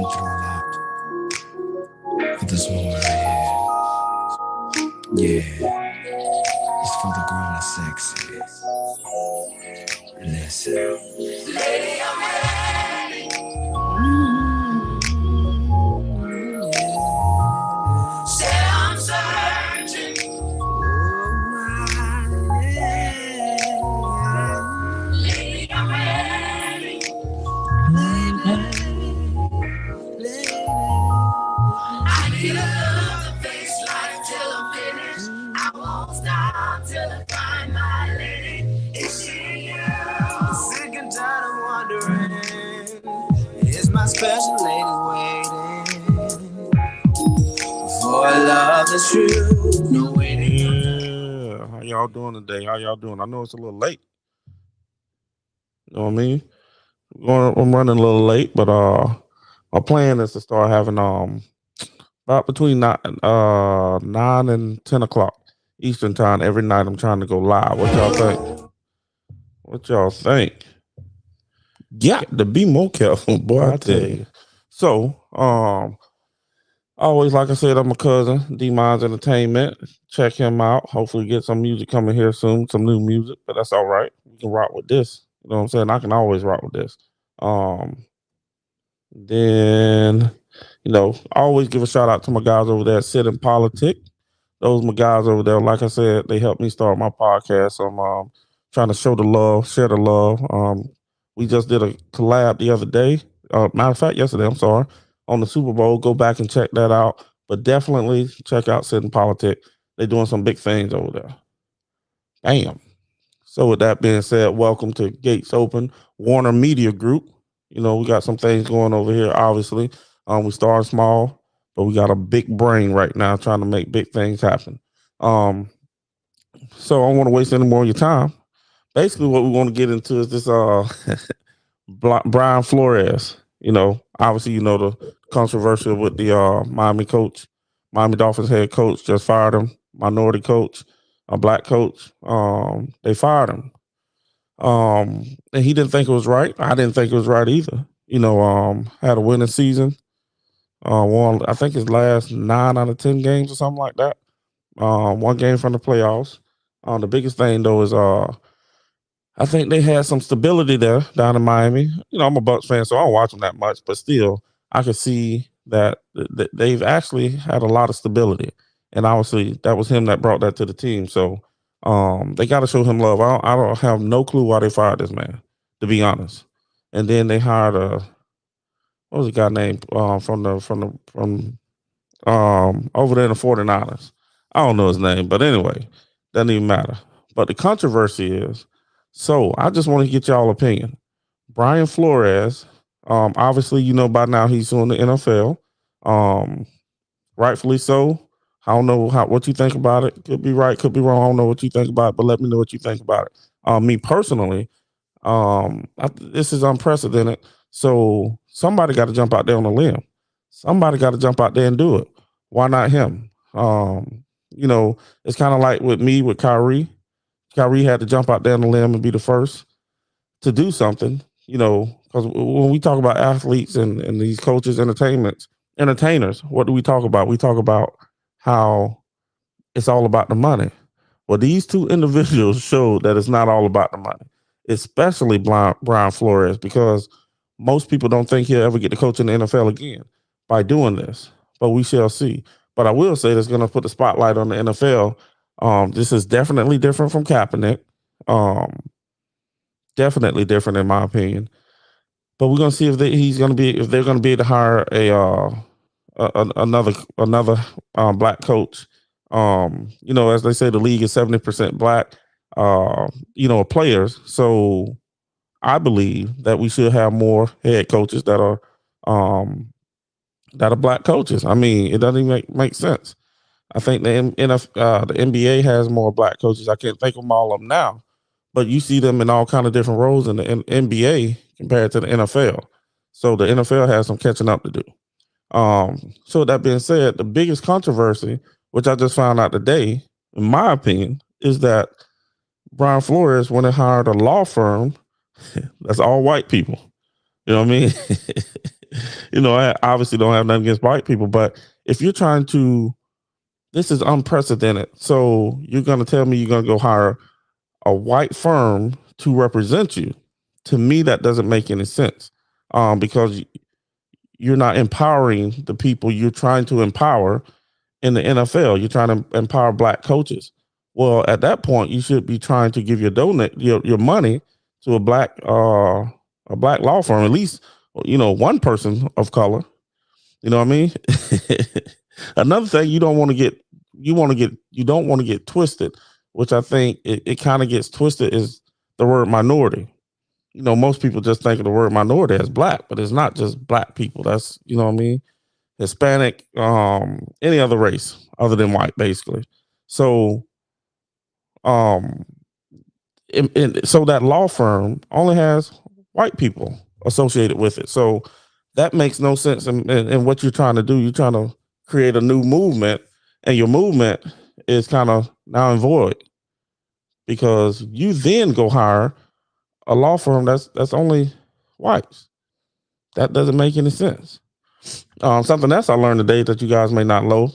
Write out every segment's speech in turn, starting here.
been through a lot, but this moment right here, yeah, it's for the grown and sexy. Listen. Lady, I'm ready. Said I'm searching. Lady, I'm ready. I need a love to face life till I'm finished. I won't stop till I find my lady. Is she you? Sick and tired of wondering, is my special lady waiting for a love that's true? No waiting. Yeah, how y'all doing today? How y'all doing? I know it's a little late. You know what I mean? I'm running a little late, but my plan is to start having about between 9 and 10 o'clock Eastern time every night. I'm trying to go live. What y'all think? What y'all think? Got to be more careful, boy. I tell you. So, always, like I said, I'm a cousin, D-Mines Entertainment. Check him out. Hopefully get some music coming here soon, some new music, but that's all right. We can rock with this. You know what I'm saying? I can always rock with this. Um, then, I always give a shout out to my guys over there at Sit in Politic. Those my guys over there, like I said, they helped me start my podcast. So I'm trying to show the love, share the love. We just did a collab the other day. Matter of fact, yesterday, I'm sorry, on the Super Bowl. Go back and check that out. But definitely check out Sit in Politic. They're doing some big things over there. Damn. So with that being said, welcome to Gates Open, Warner Media Group. We got some things going over here, obviously. We started small, but we got a big brain right now trying to make big things happen. So I don't want to waste any more of your time. Basically, what we want to get into is this Brian Flores. Obviously, the controversial with the Miami Dolphins head coach just fired him. Minority coach, a black coach. They fired him. And he didn't think it was right. I didn't think it was right either. Had a winning season. Won, I think his last 9 out of 10 games or something like that. One game from the playoffs. The biggest thing though is I think they had some stability there down in Miami. I'm a Bucks fan, so I don't watch them that much, but still, I could see that they've actually had a lot of stability, and obviously that was him that brought that to the team. So they got to show him love. I don't have no clue why they fired this man, to be honest. And then they hired what was the guy named from over there in the 49ers. I don't know his name, but anyway, doesn't even matter. But the controversy is, so I just want to get y'all opinion. Brian Flores, obviously, by now he's on the NFL. Rightfully so. I don't know what you think about it. Could be right, could be wrong. I don't know what you think about it, but let me know what you think about it. Me personally, this is unprecedented. So somebody got to jump out there on a limb. Somebody got to jump out there and do it. Why not him? It's kind of like with me with Kyrie. Kyrie had to jump out there on the limb and be the first to do something. Because when we talk about athletes and these coaches, entertainers, what do we talk about? We talk about how it's all about the money. Well, these two individuals showed that it's not all about the money, especially Brian Flores, because most people don't think he'll ever get to coach in the NFL again by doing this. But we shall see. But I will say that's going to put the spotlight on the NFL. This is definitely different from Kaepernick. Definitely different in my opinion. But we're going to see if they're going to be able to hire another black coach. As they say, the league is 70% black. Players. So I believe that we should have more head coaches that are black coaches. I mean, it doesn't even make sense. I think the NBA has more black coaches. I can't think of all of them now, but you see them in all kind of different roles in the NBA compared to the NFL. So the NFL has some catching up to do. So that being said, the biggest controversy, which I just found out today, in my opinion, is that Brian Flores went and hired a law firm that's all white people. You know what I mean? I obviously don't have nothing against white people, but if you're trying to, this is unprecedented. So you're going to tell me you're going to go hire a white firm to represent you. To me, that doesn't make any sense, because you're not empowering the people you're trying to empower in the NFL. You're trying to empower black coaches. Well, at that point, you should be trying to give your money to a black law firm, at least one person of color. You know what I mean? Another thing you don't want to get twisted, which I think it kind of gets twisted, is the word minority. Most people just think of the word minority as black, but it's not just black people. That's, what I mean? Hispanic, any other race other than white, basically. So, um, so that law firm only has white people associated with it. So that makes no sense in what you're trying to do. You're trying to create a new movement, and your movement is kind of now in void because you then go hire a law firm that's only whites. That doesn't make any sense. Something else I learned today that you guys may not know.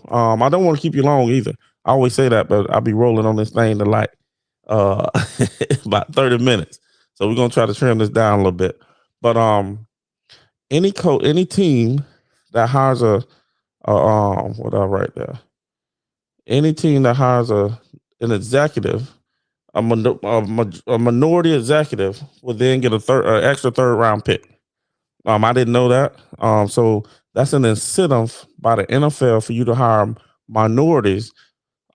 I don't want to keep you long either. I always say that, but I'll be rolling on this thing to like uh, about 30 minutes. So we're gonna try to trim this down a little bit. But any team that hires what I write there, any team that hires an executive, a minority executive, will then get extra third round pick. I didn't know that. So that's an incentive by the NFL for you to hire minorities,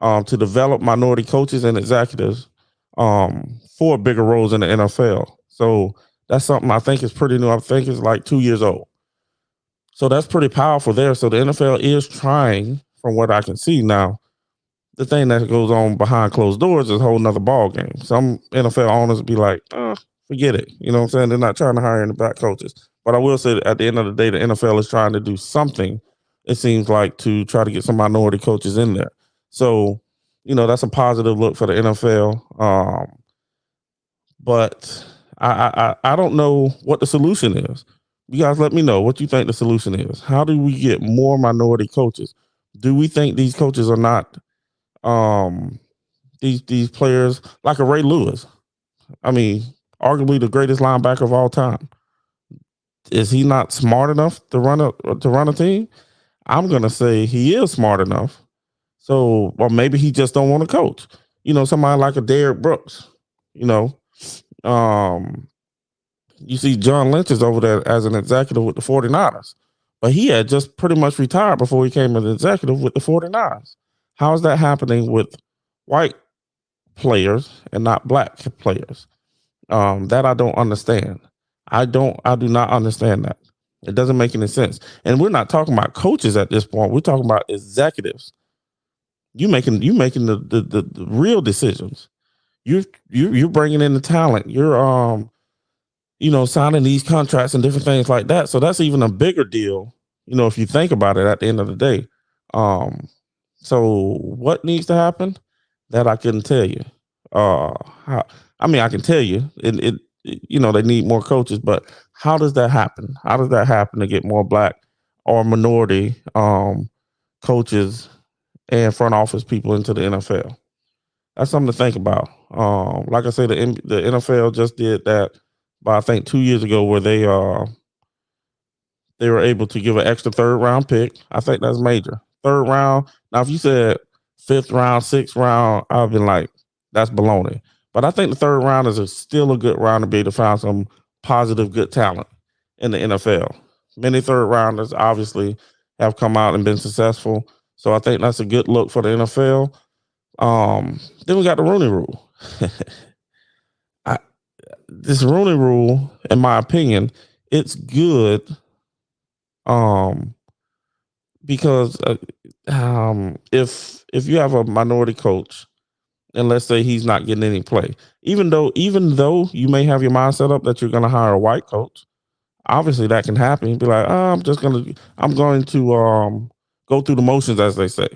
to develop minority coaches and executives, for bigger roles in the NFL. So that's something I think is pretty new. I think it's like 2 years old. So that's pretty powerful there. So the NFL is trying, from what I can see now. The thing that goes on behind closed doors is a whole nother ball game. Some NFL owners be like, forget it. You know what I'm saying? They're not trying to hire any black coaches. But I will say that at the end of the day, the NFL is trying to do something, it seems like, to try to get some minority coaches in there. So, that's a positive look for the NFL. But I don't know what the solution is. You guys let me know what you think the solution is. How do we get more minority coaches? Do we think these coaches are not these players like a Ray Lewis? I mean, arguably the greatest linebacker of all time. Is he not smart enough to run a team? I'm gonna say he is smart enough. So, or maybe he just don't want to coach. Somebody like a Derrick Brooks. You know, um, you see John Lynch is over there as an executive with the 49ers, but he had just pretty much retired before he came an executive with the 49ers. How is that happening with white players and not black players? That I don't understand. I do not understand that. It doesn't make any sense. And we're not talking about coaches at this point. We're talking about executives. You making the real decisions. You're bringing in the talent. You're signing these contracts and different things like that. So that's even a bigger deal, if you think about it at the end of the day. So what needs to happen? That I couldn't tell you. I can tell you they need more coaches, but how does that happen? How does that happen to get more black or minority coaches and front office people into the NFL? That's something to think about. Like I said, the NFL just did that, I think 2 years ago, where they were able to give an extra third round pick. I think that's major. Third round. Now, if you said fifth round, sixth round, I've been like, that's baloney. But I think the third round is still a good round to be able to find some positive, good talent in the NFL. Many third rounders obviously have come out and been successful. So I think that's a good look for the NFL. Then we got the Rooney Rule. This Rooney Rule, in my opinion, it's good. Because if you have a minority coach, and let's say he's not getting any play, even though you may have your mind set up that you're going to hire a white coach, obviously that can happen. You'd be like, I'm going to go through the motions, as they say.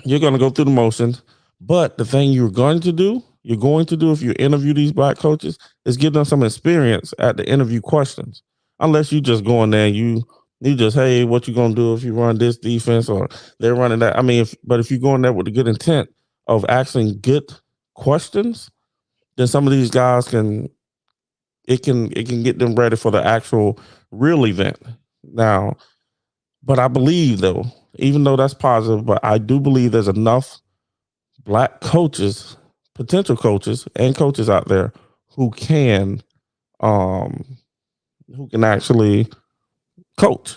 You're going to go through the motions, but the thing you're going to do if you interview these black coaches is give them some experience at the interview questions. unless you just go in there and you just, hey, what you gonna do if you run this defense or they're running that? I mean, if you go in there with a good intent of asking good questions, then some of these guys can get them ready for the actual real event. Now, but I believe though, even though that's positive, but I do believe there's enough black coaches, potential coaches, and coaches out there who can um who can actually coach.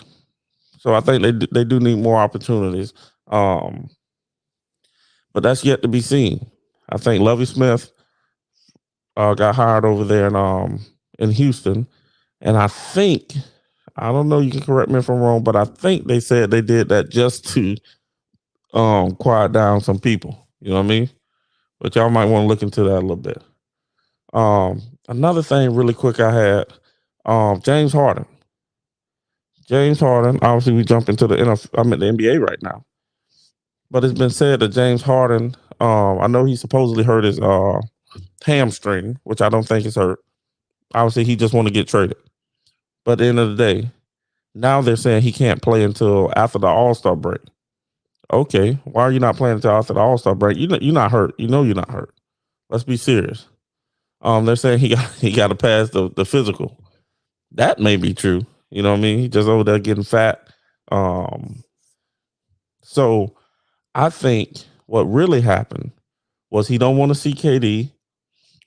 So I think they do need more opportunities. Um, but that's yet to be seen. I think Lovey Smith got hired over there in Houston, and I don't know. You can correct me if I'm wrong, but I think they said they did that just to quiet down some people. You know what I mean? But y'all might want to look into that a little bit. Another thing, really quick, I had James Harden. James Harden. Obviously, we jump into the NFL. I'm at the NBA right now, but it's been said that James Harden. I know he supposedly hurt his hamstring, which I don't think is hurt. Obviously, he just want to get traded. But at the end of the day, now they're saying he can't play until after the All Star break. Okay, why are you not playing until after the All Star break? You're not hurt. You know you're not hurt. Let's be serious. They're saying he got to pass the physical. That may be true. You know what I mean? He just over there getting fat. Um, so I think what really happened was he don't want to see KD.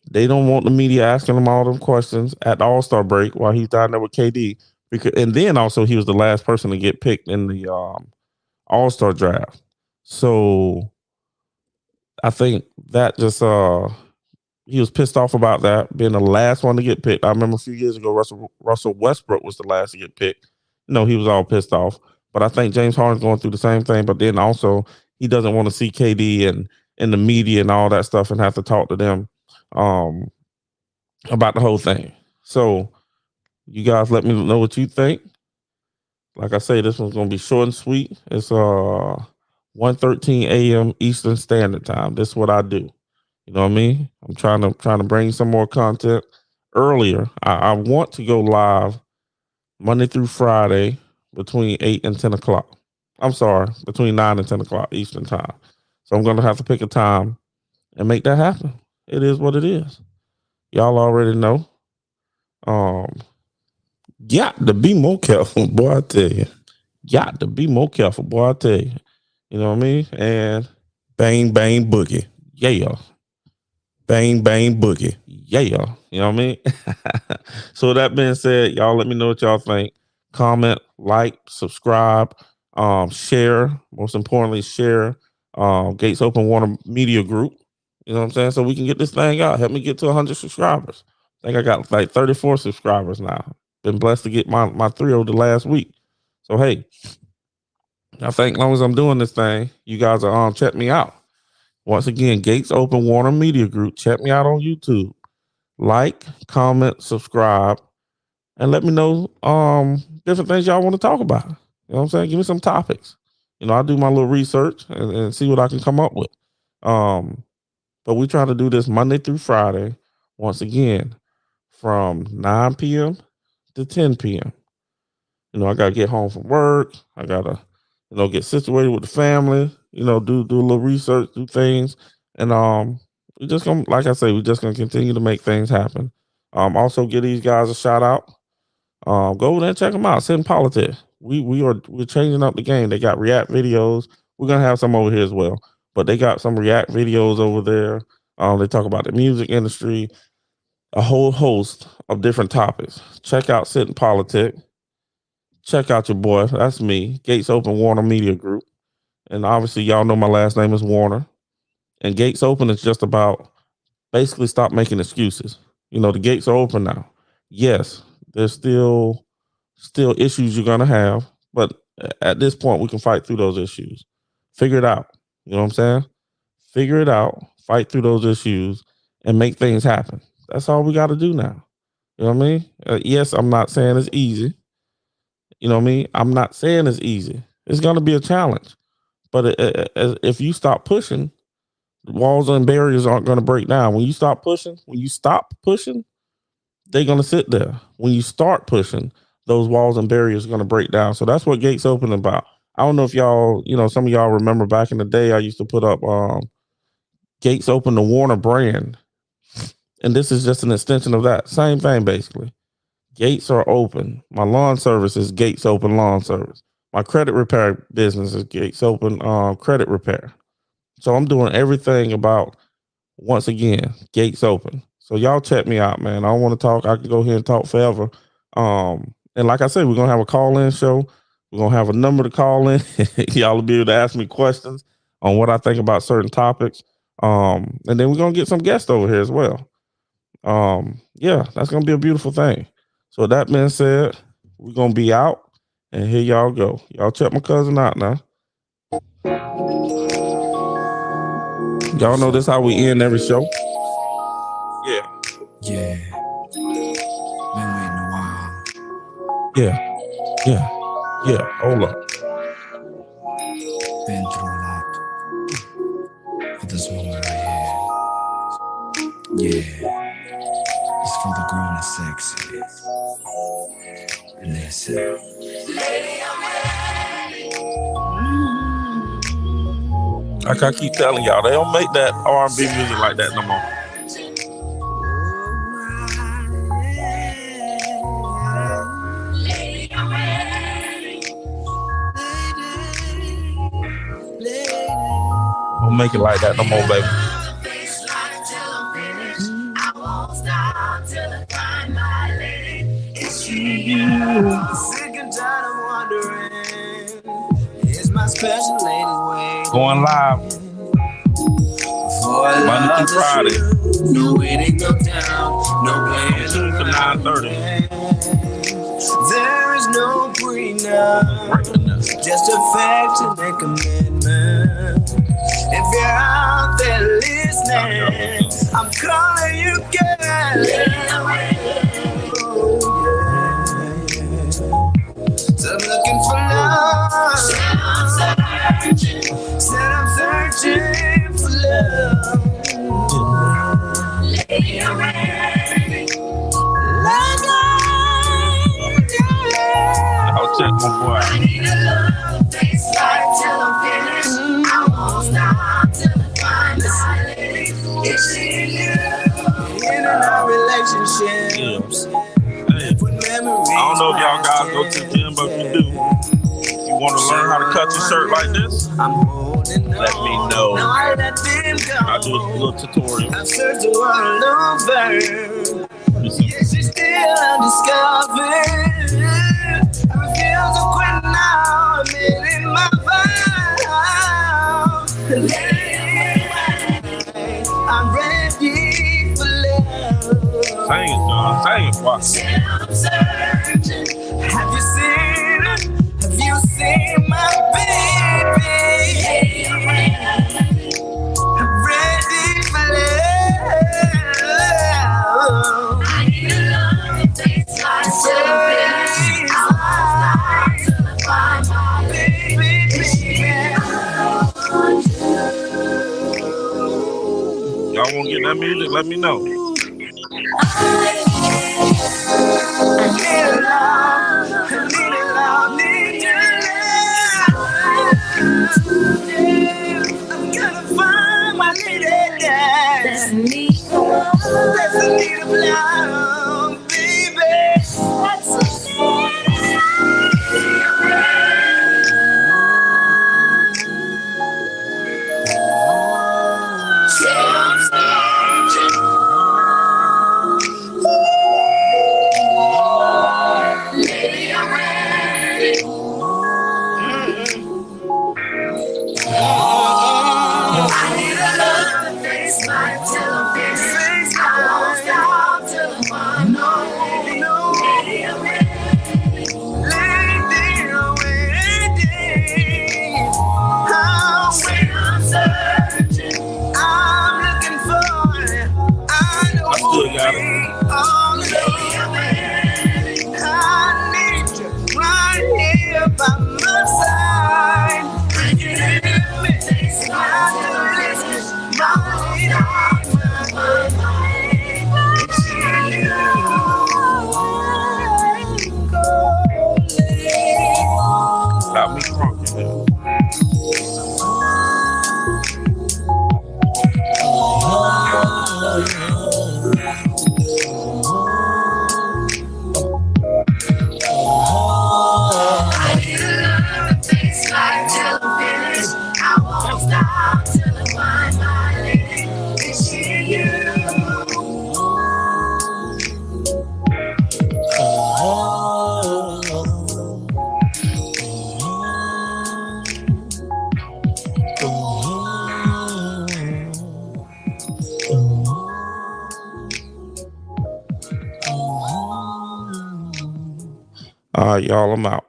They don't want the media asking him all them questions at the All Star break while he's down there with KD. Because, and then also he was the last person to get picked in the All Star draft. So I think that just he was pissed off about that being the last one to get picked. I remember a few years ago, Russell Westbrook was the last to get picked. No, he was all pissed off. But I think James Harden's going through the same thing. But then also he doesn't want to see KD and the media and all that stuff and have to talk to them um, about the whole thing. So you guys let me know what you think. Like I say, this one's gonna be short and sweet. It's 1:13 a.m. Eastern Standard Time. This is what I do. You know what I mean? I'm trying to bring some more content earlier. I want to go live Monday through Friday between 8 and 10 o'clock. I'm sorry, between 9 and 10 o'clock Eastern time. So I'm gonna have to pick a time and make that happen. It is what it is. Y'all already know. Um, got to be more careful, boy. I tell you, got to be more careful, boy. I tell you. You know what I mean? And bang bang boogie, yeah. Bang bang boogie. Yeah. You know what I mean? So that being said, y'all let me know what y'all think. Comment, like, subscribe, share. Most importantly, share Gates Open Water Media Group. You know what I'm saying? So we can get this thing out. Help me get to 100 subscribers. I think I got like 34 subscribers now. Been blessed to get my three over the last week. So hey, I think as long as I'm doing this thing, you guys are check me out. Once again, Gates Open Water Media Group. Check me out on YouTube. Like, comment, subscribe, and let me know different things y'all want to talk about. You know what I'm saying? Give me some topics. You know, I do my little research and see what I can come up with. But we try to do this Monday through Friday, once again, from 9 p.m. to 10 p.m. You know, I gotta get home from work. I gotta, get situated with the family. You know, do a little research, do things, and we just gonna, like I say, we just gonna continue to make things happen. Also give these guys a shout out. Go over there and check them out. Sitting Politics. We're changing up the game. They got React videos. We're gonna have some over here as well, but they got some React videos over there. They talk about the music industry, a whole host of different topics. Check out Sitting Politics. Check out your boy. That's me, Gates Open Warner Media Group. And obviously, y'all know my last name is Warner. And Gates Open is just about basically stop making excuses. You know, the gates are open now. Yes, there's still issues you're gonna have, but at this point, we can fight through those issues. Figure it out. You know what I'm saying? Figure it out. Fight through those issues and make things happen. That's all we got to do now. You know what I mean? Yes, I'm not saying it's easy. You know what I mean? I'm not saying it's easy. It's going to be a challenge. But if you stop pushing, the walls and barriers aren't going to break down. When you stop pushing, they're going to sit there. When you start pushing, those walls and barriers are going to break down. So that's what Gates Open about. I don't know if y'all, some of y'all remember back in the day, I used to put up Gates Open the Warner brand. And this is just an extension of that. Same thing, basically. Gates are open. My lawn service is Gates Open Lawn Service. My credit repair business is Gates Open Credit Repair. So I'm doing everything about, once again, Gates Open. So y'all check me out, man. I don't want to talk. I can go here and talk forever. And like I said, we're going to have a call-in show. We're going to have a number to call in. Y'all will be able to ask me questions on what I think about certain topics. And then we're going to get some guests over here as well. Yeah, that's going to be a beautiful thing. So with that being said, we're going to be out. And here y'all go. Y'all check my cousin out now. Y'all know this how we end every show. Yeah. Yeah. Been waiting a while. Yeah. Yeah. Yeah. Hold up. Been through a lot. For this moment right here. Yeah. It's for the grown and sexy. And that's it. Like I keep telling y'all, they don't make that R&B music like that no more. Don't make it like that no more, baby. Special lady going live Monday through Friday. No way to go down, no way to Tune to 9:30. There is no prenup, just a fact to make commitment. If you're out there listening, I'm calling you, girl. So I'm looking for love. Said I'm searching for love. Lady, I'm ready. I'll check my boy. I need a love face like till I'm finished. I won't stop till I find my lady. It's in you. In our relationships. Hey, I don't know if y'all guys go to the gym, but if you do, you want to learn how to cut your shirt like this, let me know. I'll do a little tutorial. I've searched the world over. Yes, she's still undiscovered. I refuse to quit now. I'm in my vow. I'm ready for love. Sing it, John. Sing it, boy. I'm searching. Have you seen her? Have you seen my baby? I'm ready for love. I need a love that's like self-image. I won't stop till I find my baby. Y'all want to get that music? Let me know. I need a love, I need a love, need your love. I'm gonna find my lady. That's me. That's a need of love, baby. That's a need of Lady, I'm ready. I need a love face like till I'm finished. I won't stop till I find my lady. Lady, I'm ready. Lady, I'm ready. I'm searching. I'm looking for it. I know I still got it. Lady, I'm ready. I need you right here. All right, y'all, I'm out.